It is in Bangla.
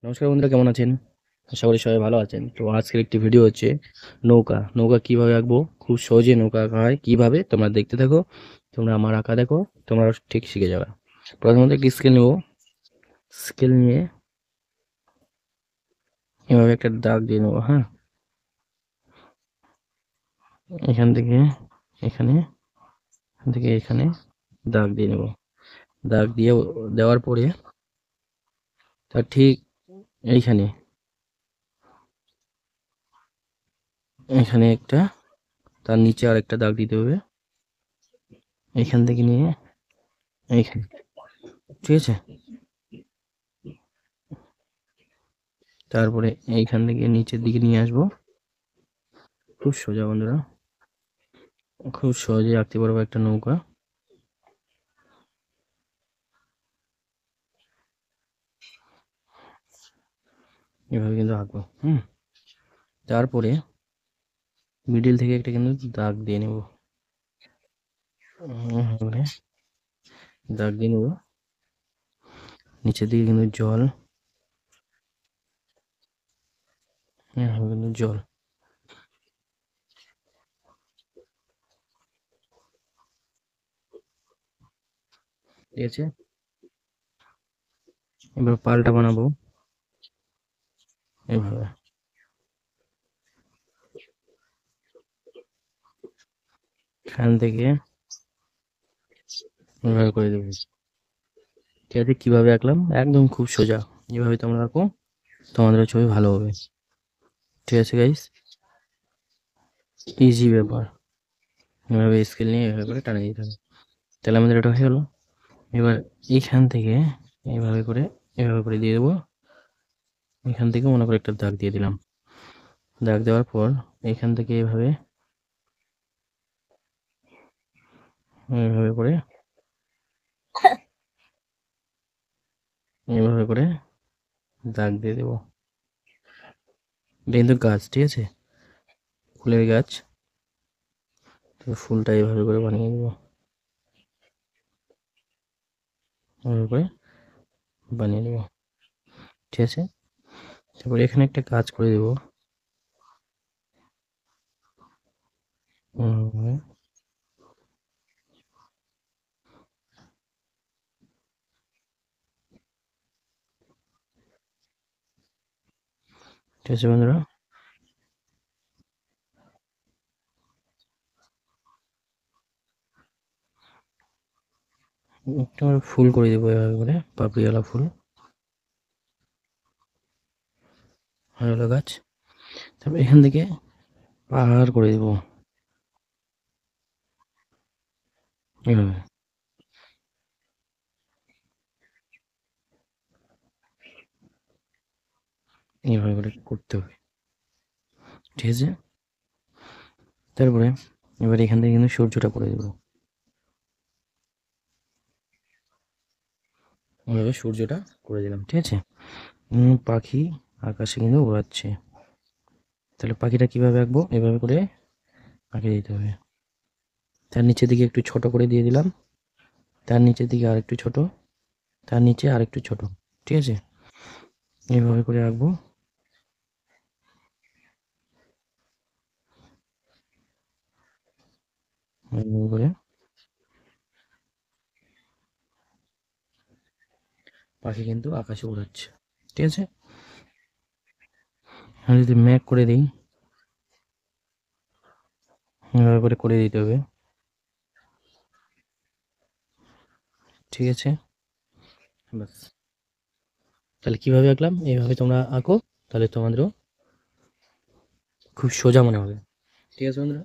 নমস্কার বন্ধুরা, কেমন আছেন? আশা করি সবাই ভালো আছেন। তো আজকের একটি ভিডিও হচ্ছে নৌকা। নৌকা কিভাবে আঁকবো, খুব সহজে নৌকা আঁকা হয় কিভাবে, তোমরা দেখতে থাকো। তোমরা আমার আঁকা দেখো, তোমরা ঠিক শিখে যাবে। প্রথমত একটি স্কেল নেব। স্কেল নিয়ে এভাবে একটা দাগ দিয়ে নেবো। হ্যাঁ, এখান থেকে এখানে, এখান থেকে এখানে দাগ দিয়ে নেব। দাগ দিয়ে দেওয়ার পরে তার ঠিক এইখানে, এখানে একটা, তার নিচে আর একটা দাগ দিতে হবে। এখান থেকে নিয়ে এইখানে, ঠিক আছে। তারপরে এইখান থেকে নিচের দিকে নিয়ে আসবো। খুব সোজা বন্ধুরা, খুব সহজে আঁকতে পারবো একটা নৌকা। এভাবে কিন্তু আঁকবো। তারপরে মিডিল থেকে একটা কিন্তু দাগ দিয়ে নেব। এভাবে দাগ দিয়ে নেব। নিচের দিকে কিন্তু জল, এভাবে কিন্তু জল, ঠিক আছে। এবার পালটা বানাবো এভাবে। এখান থেকে এভাবে করে দেবো। ঠিক আছে, কিভাবে আঁকলাম একদম খুব সোজা। এভাবে তোমরা আঁকো, তোমাদের ছবি ভালো হবে। ঠিক আছে গাইস, ইজি ব্যাপার। এভাবে স্কেল নিয়ে এভাবে করে টানিয়ে দিতে হবে। তাহলে আমাদের এটা হয়ে গেলো। এবার এইখান থেকে এইভাবে করে, এভাবে করে দিয়ে দেবো। এখান থেকে মনে করে একটা দাগ দিয়ে দিলাম। দাগ দেওয়ার পর এখান থেকে এভাবে, এভাবে করে, এভাবে করে দাগ দিয়ে দেবো। এটা কিন্তু গাছ, ঠিক আছে, ফুলের গাছ। তো ফুলটা এভাবে করে বানিয়ে দেবো, এভাবে করে বানিয়ে দেবো। ঠিক আছে, তারপর এখানে একটা কাজ করে দেবো। হুম, ঠিক আছে বন্ধুরা, একটা ফুল করে দেবো এভাবে করে, পাপড়িওয়ালা ফুল, হলো গাছ। তারপর এখান থেকে পাহাড় করে দেবো এভাবে। এইভাবে করে করতে হবে, ঠিক আছে। তারপরে এবার এখান থেকে কিন্তু সূর্যটা করে দেবো। এভাবে সূর্যটা করে দিলাম, ঠিক আছে। পাখি আকাশে কিন্তু উড়াচ্ছে। তাহলে পাখিটা কিভাবে আঁকবো, এভাবে করে আঁকে দিতে হবে। তার নিচের দিকে একটু ছোট করে দিয়ে দিলাম, তার নিচের দিকে আর একটু ছোট, তার নিচে আর একটু ছোট, ঠিক আছে। এইভাবে করে আঁকবো। এইভাবে করে পাখি কিন্তু আকাশে উড়াচ্ছে, ঠিক আছে। আমি যদি ম্যাক করে দিই, এভাবে করে করে দিতে হবে, ঠিক আছে। বাস, তাহলে কিভাবে আঁকলাম এইভাবে তোমরা আঁকো, তাহলে তোমাদেরও খুব সোজা মনে হবে। ঠিক আছে বন্ধুরা।